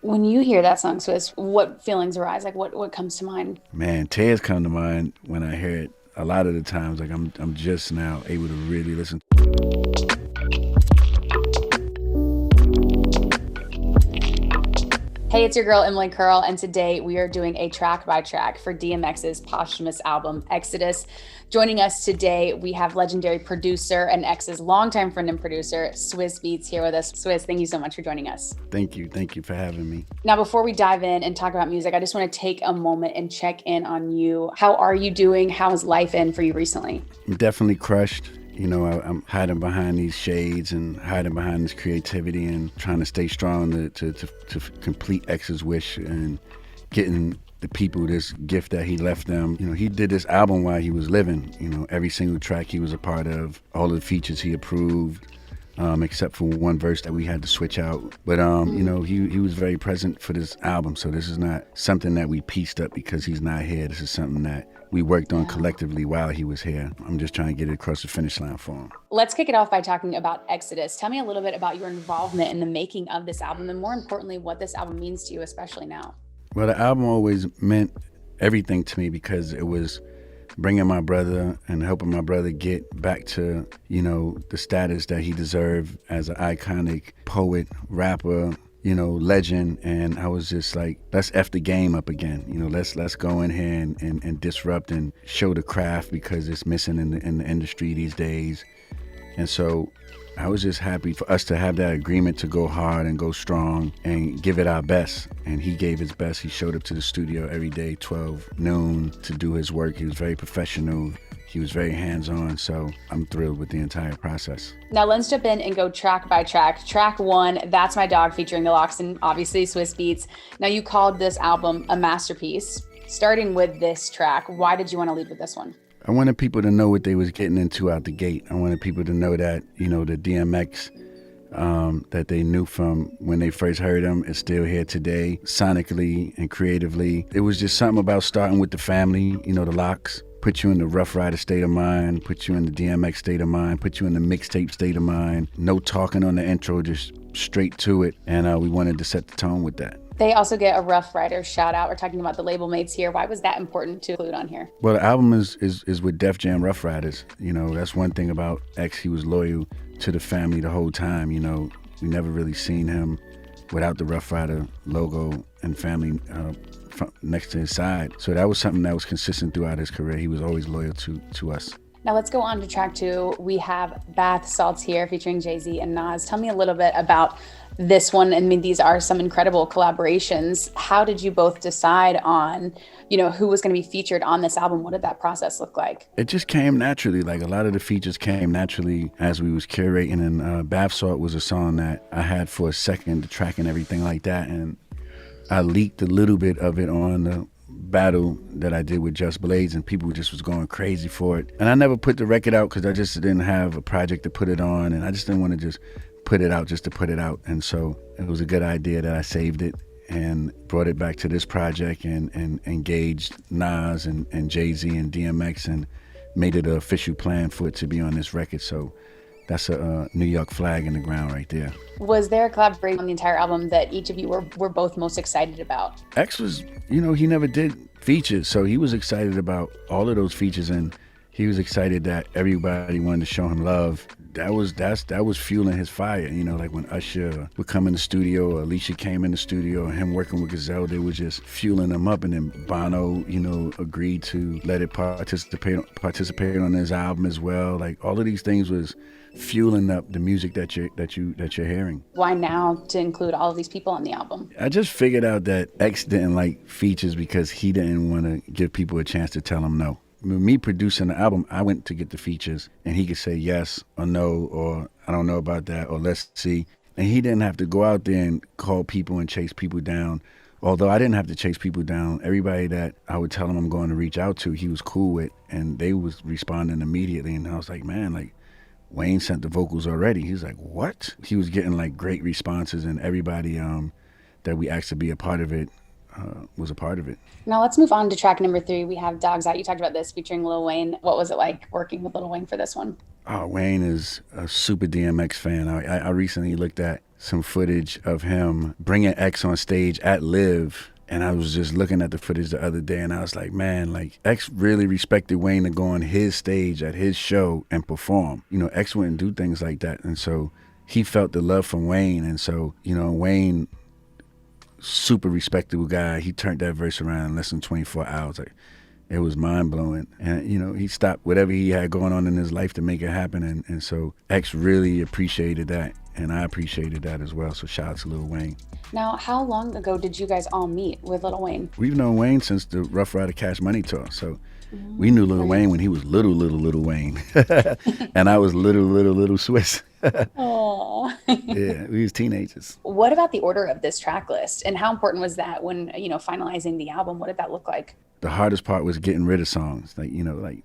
When you hear that song, Swizz, what feelings arise? Like what comes to mind? Man, tears come to mind when I hear it. A lot of the times, like I'm just now able to really listen. Hey, it's your girl, Emily Curl, and today we are doing a track by track for DMX's posthumous album, Exodus. Joining us today, we have legendary producer and X's longtime friend and producer, Swizz Beatz, here with us. Swizz, thank you so much for joining us. Thank you for having me. Now, before we dive in and talk about music, I just want to take a moment and check in on you. How are you doing? How has life been for you recently? I'm definitely crushed. You know, I'm hiding behind these shades and hiding behind this creativity and trying to stay strong to complete X's wish and getting the people this gift that he left them. You know, he did this album while he was living. You know, every single track he was a part of, all of the features he approved, except for one verse that we had to switch out. But, you know, he was very present for this album. So this is not something that we pieced up because he's not here. This is something that we worked on collectively while he was here. I'm just trying to get it across the finish line for him. Let's kick it off by talking about Exodus. Tell me a little bit about your involvement in the making of this album, and more importantly, what this album means to you, especially now. Well, the album always meant everything to me because it was bringing my brother and helping my brother get back to, you know, the status that he deserved as an iconic poet, rapper, you know, legend. And I was just like, let's F the game up again. You know, let's go in here and disrupt and show the craft because it's missing in the industry these days. And so I was just happy for us to have that agreement to go hard and go strong and give it our best. And he gave his best. He showed up to the studio every day, 12 noon, to do his work. He was very professional. He was very hands-on, so I'm thrilled with the entire process. Now let's jump in and go track by track. Track one, That's My Dog, featuring The Lox and obviously Swizz Beatz. Now you called this album a masterpiece. Starting with this track, why did you want to lead with this one? I wanted people to know what they was getting into out the gate. I wanted people to know that, you know, the DMX that they knew from when they first heard him is still here today, sonically and creatively. It was just something about starting with the family, you know, the Lox. Put you in the Rough Rider state of mind, put you in the DMX state of mind, put you in the mixtape state of mind. No talking on the intro, just straight to it. And we wanted to set the tone with that. They also get a Rough Rider shout out. We're talking about the label mates here. Why was that important to include on here? Well, the album is with Def Jam Rough Riders. You know, that's one thing about X. He was loyal to the family the whole time. You know, we never really seen him without the Rough Rider logo and family next to his side. So that was something that was consistent throughout his career. He was always loyal to us. Now let's go on to track two. We have Bath Salts here featuring Jay-Z and Nas. Tell me a little bit about this one. I mean, these are some incredible collaborations. How did you both decide on, you know, who was going to be featured on this album? What did that process look like? It just came naturally. Like a lot of the features came naturally as we was curating. And Bath Salt was a song that I had for a second, the track and everything like that. And I leaked a little bit of it on the battle that I did with Just Blades, and people just was going crazy for it. And I never put the record out because I just didn't have a project to put it on, and I just didn't want to just put it out just to put it out. And so it was a good idea that I saved it and brought it back to this project and engaged Nas and Jay-Z and DMX and made it an official plan for it to be on this record. So that's a New York flag in the ground right there. Was there a collaboration on the entire album that each of you were both most excited about? X was, you know, he never did features, so he was excited about all of those features, and he was excited that everybody wanted to show him love. That was fueling his fire, you know, like when Usher would come in the studio or Alicia came in the studio, and him working with Gazelle, they was just fueling him up. And then Bono, you know, agreed to let it participate on his album as well. Like all of these things was fueling up the music that you're hearing. Why now to include all of these people on the album? I just figured out that X didn't like features because he didn't want to give people a chance to tell him no. Me producing the album, I went to get the features, and he could say yes or no, or I don't know about that, or let's see. And he didn't have to go out there and call people and chase people down. Although I didn't have to chase people down, everybody that I would tell him I'm going to reach out to, he was cool with, and they was responding immediately. And I was like, man, like, Wayne sent the vocals already. He's like, what? He was getting like great responses, and everybody that we asked to be a part of it was a part of it. Now let's move on to track number 3. We have Dogs Out. You talked about this featuring Lil Wayne. What was it like working with Lil Wayne for this one? Oh, Wayne is a super DMX fan. I recently looked at some footage of him bringing X on stage at Live, and I was just looking at the footage the other day, and I was like, man, like X really respected Wayne to go on his stage at his show and perform. You know, X wouldn't do things like that, and so he felt the love from Wayne, and so, you know, Wayne, super respectable guy. He turned that verse around in less than 24 hours. Like, it was mind-blowing. And, you know, he stopped whatever he had going on in his life to make it happen. And so X really appreciated that, and I appreciated that as well. So shout out to Lil Wayne. Now, how long ago did you guys all meet with Lil Wayne? We've known Wayne since the Rough Rider Cash Money tour. So we knew Lil Wayne when he was little Wayne. And I was little Swizz. Oh. Yeah, we was teenagers. What about the order of this track list, and how important was that when, you know, finalizing the album? What did that look like? The hardest part was getting rid of songs, like, you know, like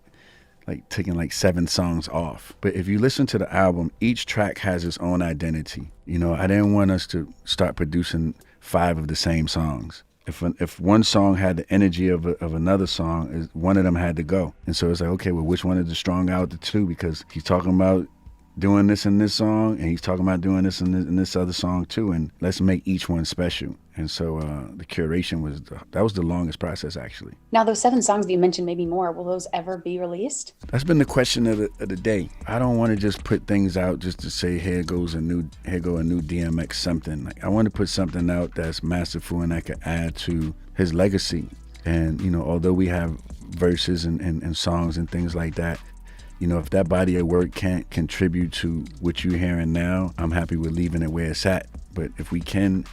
taking like 7 songs off. But if you listen to the album, each track has its own identity. You know, I didn't want us to start producing 5 of the same songs. If one song had the energy of another song, one of them had to go. And so it's like, okay, well, which one is the strong out of the two? Because he's talking about doing this in this song, and he's talking about doing this in this other song too, and let's make each one special. And so the curation was the longest process, actually. Now, those 7 songs that you mentioned, maybe more, will those ever be released? That's been the question of the day. I don't want to just put things out just to say here go a new DMX something. Like, I want to put something out that's masterful and that could add to his legacy. And, you know, although we have verses and songs and things like that, you know, if that body of work can't contribute to what you're hearing now, I'm happy with leaving it where it's at. But if we can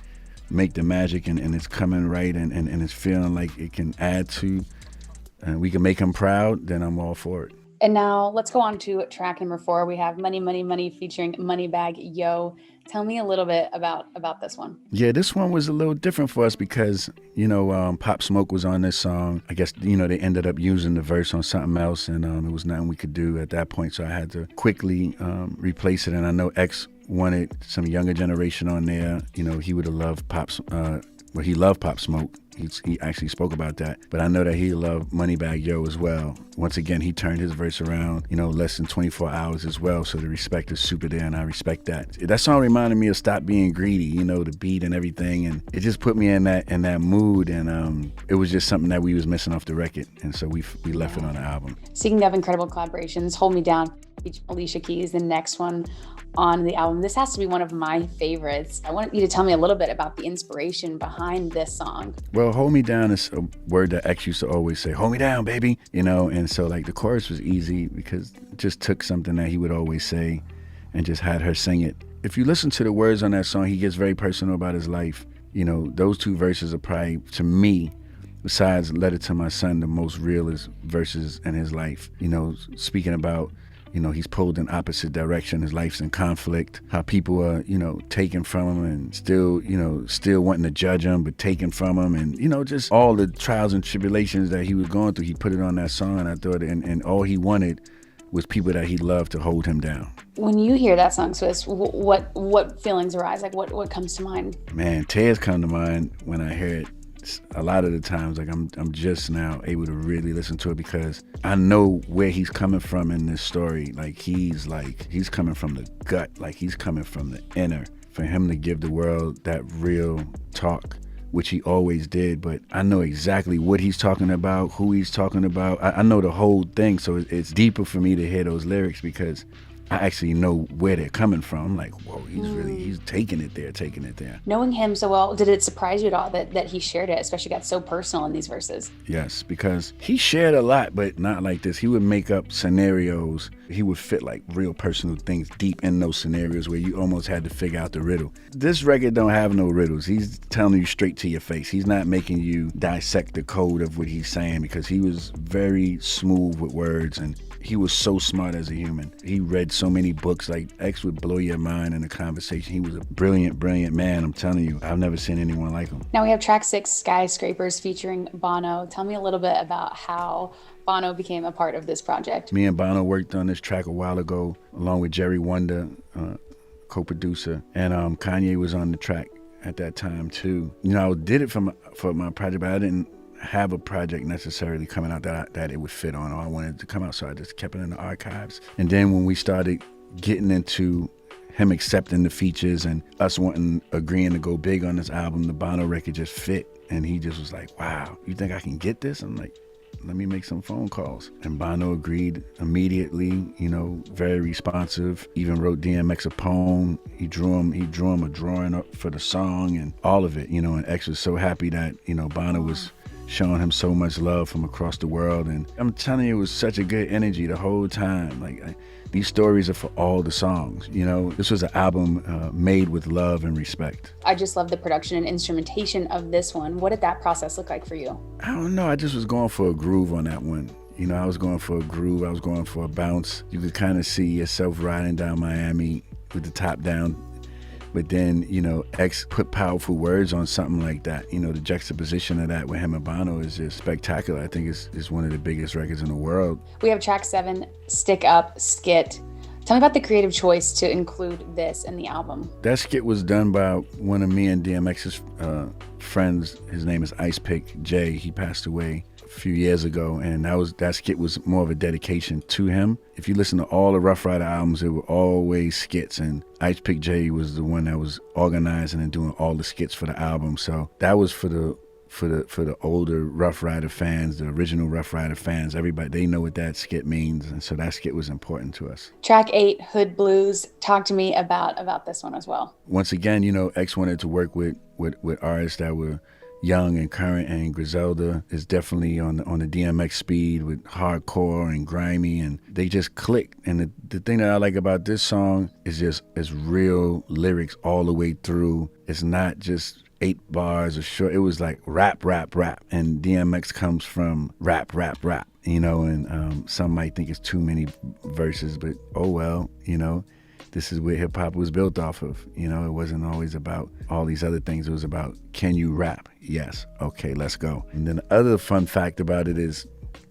make the magic and it's coming right and it's feeling like it can add to, and we can make him proud, then I'm all for it. And now let's go on to track number 4. We have Money, Money, Money featuring Moneybagg Yo. Tell me a little bit about this one. Yeah, this one was a little different for us because, you know, Pop Smoke was on this song. I guess, you know, they ended up using the verse on something else, and it was nothing we could do at that point, so I had to quickly replace it. And I know X wanted some younger generation on there. You know, he would have loved he loved Pop Smoke. He actually spoke about that. But I know that he loved Moneybagg Yo as well. Once again, he turned his verse around, you know, less than 24 hours as well. So the respect is super there, and I respect that. That song reminded me of Stop Being Greedy, you know, the beat and everything. And it just put me in that mood. And it was just something that we was missing off the record. And so we left it on the album. Speaking of incredible collaborations, Hold Me Down, Alicia Keys, the next one on the album. This has to be one of my favorites. I want you to tell me a little bit about the inspiration behind this song. Well, Hold Me Down is a word that X used to always say, hold me down, baby, you know, and so like the chorus was easy because it just took something that he would always say and just had her sing it. If you listen to the words on that song, he gets very personal about his life. You know, those 2 verses are probably, to me, besides Letter to My Son, the most realest verses in his life. You know, speaking about, you know, he's pulled in opposite direction. His life's in conflict. How people are, you know, taken from him and still wanting to judge him, but taken from him. And, you know, just all the trials and tribulations that he was going through. He put it on that song, and I thought, and all he wanted was people that he loved to hold him down. When you hear that song, Swizz, what feelings arise? Like, what comes to mind? Man, tears come to mind when I hear it. A lot of the times, like I'm just now able to really listen to it because I know where he's coming from in this story. He's coming from the gut, like he's coming from the inner. For him to give the world that real talk, which he always did, but I know exactly what he's talking about, who he's talking about. I know the whole thing, so it's deeper for me to hear those lyrics because I actually know where they're coming from. I'm like, whoa, he's taking it there. Knowing him so well, did it surprise you at all that he shared it, especially got so personal in these verses? Yes, because he shared a lot, but not like this. He would make up scenarios. He would fit like real personal things deep in those scenarios where you almost had to figure out the riddle. This record don't have no riddles. He's telling you straight to your face. He's not making you dissect the code of what he's saying because he was very smooth with words and he was so smart as a human. He read so many books. Like, X would blow your mind in a conversation. He was a brilliant man. I'm telling you, I've never seen anyone like him. Now we have track 6, Skyscrapers, featuring Bono. Tell me a little bit about how Bono became a part of this project. Me and Bono worked on this track a while ago, along with Jerry Wonder, co-producer, and Kanye was on the track at that time too. You know, I did it for my project, but I have a project necessarily coming out that it would fit on, or I wanted to come out, so I just kept it in the archives. And then when we started getting into him accepting the features and us agreeing to go big on this album, the Bono record just fit. And he just was like, wow, you think I can get this? I'm like, let me make some phone calls. And Bono agreed immediately, very responsive. Even wrote DMX a poem. He drew him a drawing up for the song and all of it, and X was so happy that, Bono was showing him so much love from across the world. And I'm telling you, it was such a good energy the whole time. Like, these stories are for all the songs, This was an album made with love and respect. I just love the production and instrumentation of this one. What did that process look like for you? I don't know. I just was going for a groove on that one. I was going for a groove. I was going for a bounce. You could kind of see yourself riding down Miami with the top down. But then, X put powerful words on something like that. The juxtaposition of that with him and Bono is just spectacular. I think it's one of the biggest records in the world. We have track 7, Stick Up, Skit. Tell me about the creative choice to include this in the album. That skit was done by one of me and DMX's friends. His name is Ice Pick Jay. He passed away a few years ago, and that skit was more of a dedication to him. If you listen to all the Rough Rider albums, it were always skits, and Ice Pick Jay was the one that was organizing and doing all the skits for the album. So that was for the older Rough Rider fans, the original Rough Rider fans. Everybody, they know what that skit means, and so that skit was important to us. Track 8, Hood Blues. Talk to me about this one as well. Once again, X wanted to work with artists that were young and current, and Griselda is definitely on the DMX speed with hardcore and grimy, and they just clicked. And the thing that I like about this song is just it's real lyrics all the way through. It's not just 8 bars or short. It was like rap, rap, rap. And DMX comes from rap, rap, rap, and some might think it's too many verses, but oh well, this is what hip hop was built off of. It wasn't always about all these other things. It was about, can you rap? Yes. Okay, let's go. And then the other fun fact about it is,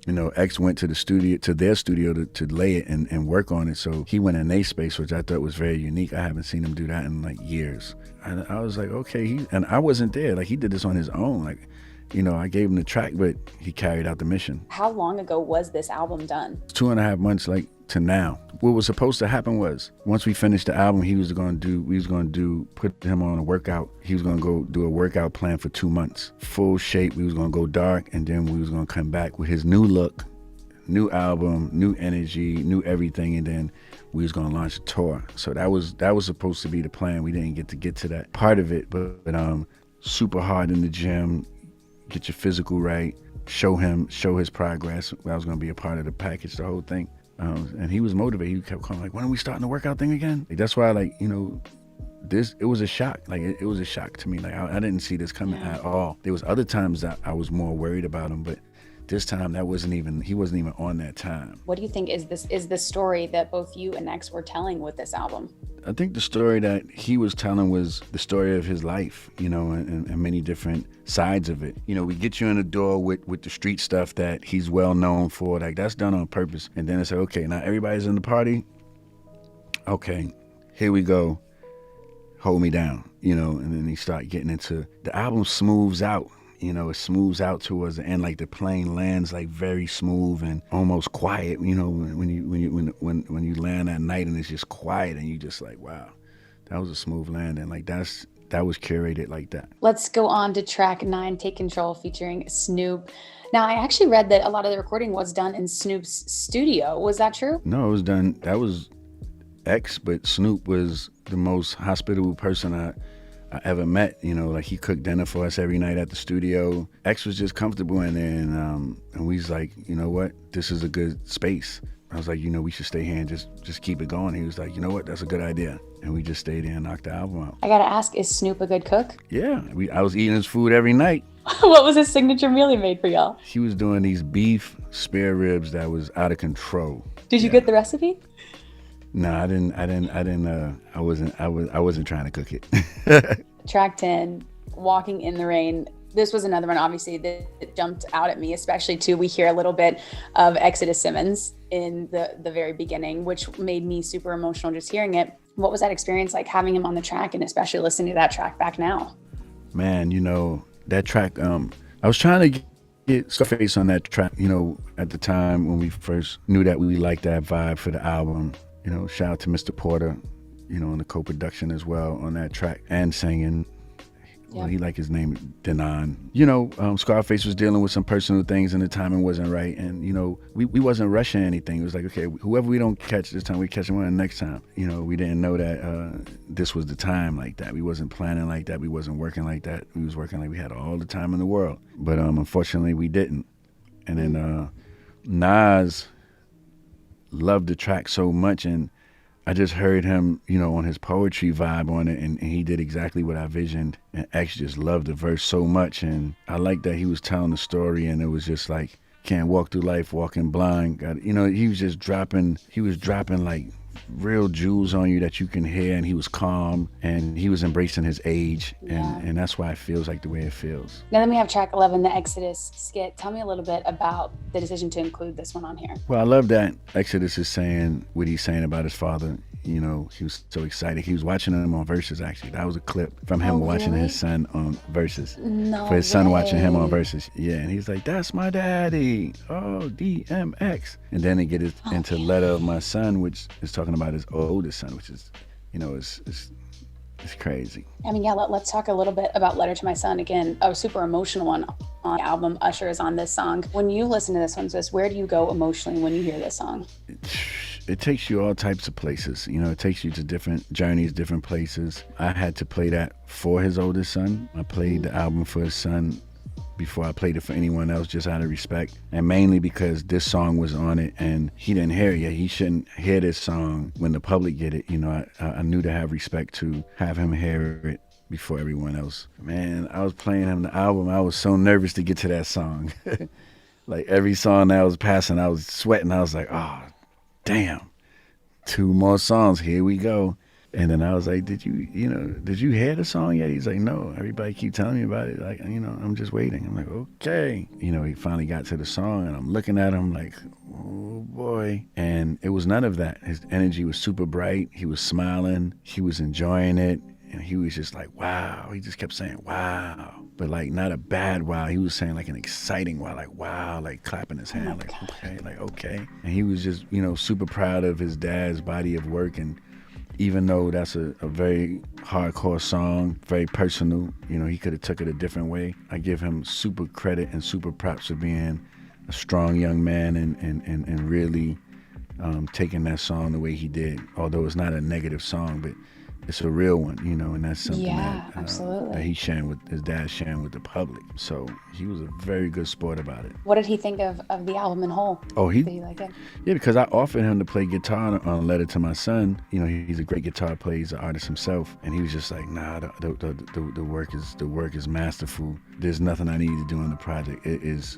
X went to their studio to lay it and work on it. So he went in their space, which I thought was very unique. I haven't seen him do that in like years. And I was like, okay, and I wasn't there. Like, he did this on his own. Like, I gave him the track, but he carried out the mission. How long ago was this album done? 2.5 months, to now. What was supposed to happen was, once we finished the album, we was going to put him on a workout. He was going to go do a workout plan for 2 months. Full shape. We was going to go dark, and then we was going to come back with his new look, new album, new energy, new everything, and then we was going to launch a tour. So that was supposed to be the plan. We didn't get to that part of it, but super hard in the gym, get your physical right, show his progress. That was going to be a part of the package, the whole thing. And he was motivated. He kept calling, like, when are we starting the workout thing again? Like, that's why, it was a shock. Like, it was a shock to me. Like, I didn't see this coming at all. There was other times that I was more worried about him, but this time he wasn't even on that time. What do you think is the story that both you and X were telling with this album? I think the story that he was telling was the story of his life, and many different sides of it. We get you in the door with the street stuff that he's well known for. Like, that's done on purpose. And then it's like, okay, now everybody's in the party. Okay, here we go. Hold me down, and then he start getting into, the album smooths out. It smooths out towards the end, like the plane lands like very smooth and almost quiet. When you land at night and it's just quiet and you just like, wow, that was a smooth landing. Like, that was curated like that. Let's go on to track 9, Take Control, featuring Snoop. Now, I actually read that a lot of the recording was done in Snoop's studio. Was that true? No, it was done. That was X, but Snoop was the most hospitable person I ever met. Like, he cooked dinner for us every night at the studio. X was just comfortable in there, and we was like, you know what, this is a good space. I was like, we should stay here and just keep it going. He was like, you know what, that's a good idea. And we just stayed there and knocked the album out. I gotta ask, is Snoop a good cook? Yeah, I was eating his food every night. What was his signature meal he made for y'all? He was doing these beef spare ribs that was out of control. Did you get the recipe? No, I wasn't trying to cook it. Track 10, Walking in the Rain. This was another one, obviously, that jumped out at me, especially too. We hear a little bit of Exodus Simmons in the very beginning, which made me super emotional just hearing it. What was that experience like, having him on the track, and especially listening to that track back now? Man, that track, I was trying to get Scarface on that track. You know, at the time when we first knew that we liked that vibe for the album, you know, shout out to Mr. Porter, you know, on the co-production as well on that track and singing. Well, he liked his name, Denon. You know, Scarface was dealing with some personal things and the timing wasn't right. And, you know, we wasn't rushing anything. It was like, okay, whoever we don't catch this time, we catch him on the next time. You know, we didn't know that this was the time like that. We wasn't planning like that. We wasn't working like that. We was working like we had all the time in the world. But unfortunately, we didn't. And then Nas loved the track so much, and I just heard him, you know, on his poetry vibe on it, and he did exactly what I visioned. And X just loved the verse so much, and I liked that he was telling the story, and it was just like, can't walk through life walking blind. You know, he was dropping like real jewels on you that you can hear, and he was calm, and he was embracing his age, and that's why it feels like the way it feels. Now then we have track 11, the Exodus skit. Tell me a little bit about the decision to include this one on here. Well, I love that Exodus is saying what he's saying about his father. You know, he was so excited. He was watching him on Versus, actually. That was a clip from him watching his son on Versus. No For his son way. watching him on Versus. Yeah, and he's like, that's my daddy. Oh, DMX. And then they get into Letter of My Son, which is talking about his oldest son, which is, you know, it's crazy. I mean, yeah, let's talk a little bit about Letter to My Son. Again, a super emotional one on the album. Usher is on this song. When you listen to this one, Swizz, where do you go emotionally when you hear this song? It takes you all types of places. You know, it takes you to different journeys, different places. I had to play that for his oldest son. I played the album for his son before I played it for anyone else, just out of respect. And mainly because this song was on it and he didn't hear it yet. He shouldn't hear this song when the public get it. You know, I knew to have respect to have him hear it before everyone else. Man, I was playing him the album. I was so nervous to get to that song. Like every song that I was passing, I was sweating. I was like, oh, damn, 2 more songs, here we go. And then I was like, did you hear the song yet? He's like, no, everybody keep telling me about it. Like, you know, I'm just waiting. I'm like, okay. You know, he finally got to the song and I'm looking at him like, oh boy. And it was none of that. His energy was super bright. He was smiling. He was enjoying it. And he was just like, wow. He just kept saying, wow. But like not a bad wow. He was saying like an exciting wow, like wow, like clapping his hand, like okay, like okay. And he was just, you know, super proud of his dad's body of work. And even though that's a very hardcore song, very personal, you know, he could have took it a different way. I give him super credit and super props for being a strong young man and really taking that song the way he did. Although it's not a negative song, but it's a real one, you know, and that's something that he's sharing with his dad, sharing with the public. So he was a very good sport about it. What did he think of the album in whole? Oh, did he like it? Yeah, because I offered him to play guitar on Letter to My Son. You know, he's a great guitar player, he's an artist himself, and he was just like, nah, the work is masterful. There's nothing I need to do on the project. It is.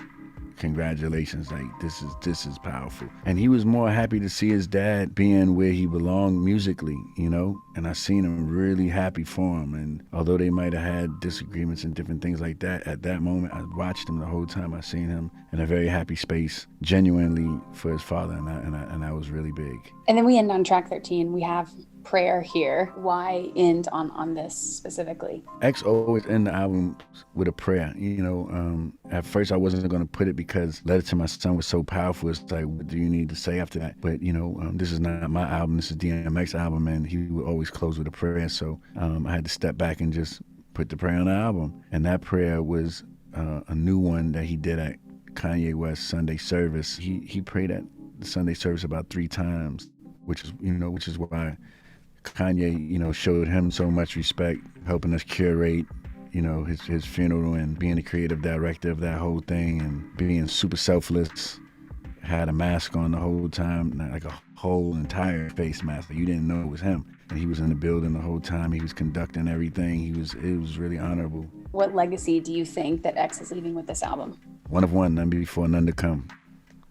Congratulations, like this is powerful. And he was more happy to see his dad being where he belonged musically, you know, and I seen him really happy for him. And although they might have had disagreements and different things like that, at that moment I watched him the whole time. I seen him in a very happy space, genuinely for his father, and that was really big. And then we end on track 13. We have Prayer here. Why end on this specifically? X always end the album with a prayer. You know, at first I wasn't going to put it because Letter to My Son was so powerful. It's like, what do you need to say after that? But, you know, this is not my album. This is DMX album, and he would always close with a prayer. So I had to step back and just put the prayer on the album. And that prayer was a new one that he did at Kanye West's Sunday service. He prayed at the Sunday service about 3 times, which is why Kanye, you know, showed him so much respect, helping us curate, you know, his funeral and being the creative director of that whole thing and being super selfless. Had a mask on the whole time, like a whole entire face mask. You didn't know it was him. And he was in the building the whole time. He was conducting everything. It was really honorable. What legacy do you think that X is leaving with this album? One of one, none before, none to come.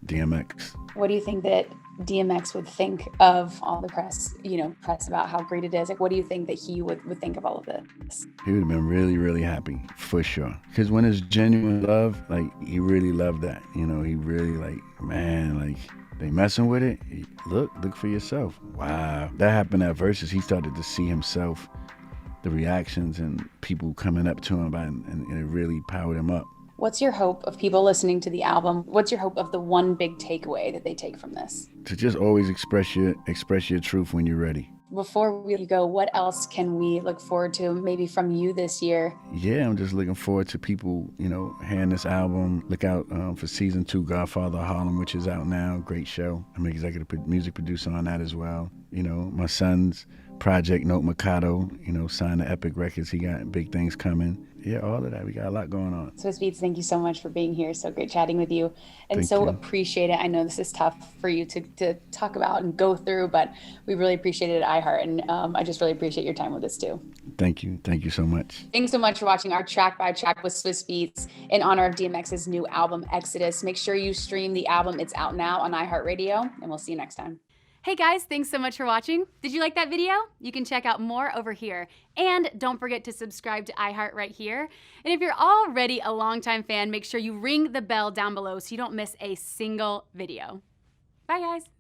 DMX. What do you think that DMX would think of all the press about how great it is? Like, what do you think that he would think of all of this? He would have been really, really happy, for sure. Because when it's genuine love, like, he really loved that. You know, he really, like, man, like, they messing with it. Look for yourself. Wow. That happened at Versus. He started to see himself, the reactions and people coming up to him, and it really powered him up. What's your hope of people listening to the album? What's your hope of the one big takeaway that they take from this? To just always express your truth when you're ready. Before we go, what else can we look forward to maybe from you this year? Yeah, I'm just looking forward to people, hearing this album. Look out for season 2, Godfather of Harlem, which is out now. Great show. I'm an executive music producer on that as well. My son's project, Note Mikado, signed to Epic Records. He got big things coming. Yeah, all of that. We got a lot going on. Swizz Beatz, thank you so much for being here. So great chatting with you. And Thank so you. Appreciate it. I know this is tough for you to talk about and go through, but we really appreciate it at iHeart. And I just really appreciate your time with us too. Thank you. Thank you so much. Thanks so much for watching our track by track with Swizz Beatz in honor of DMX's new album, Exodus. Make sure you stream the album. It's out now on iHeartRadio, and we'll see you next time. Hey guys, thanks so much for watching. Did you like that video? You can check out more over here. And don't forget to subscribe to iHeart right here. And if you're already a longtime fan, make sure you ring the bell down below so you don't miss a single video. Bye guys.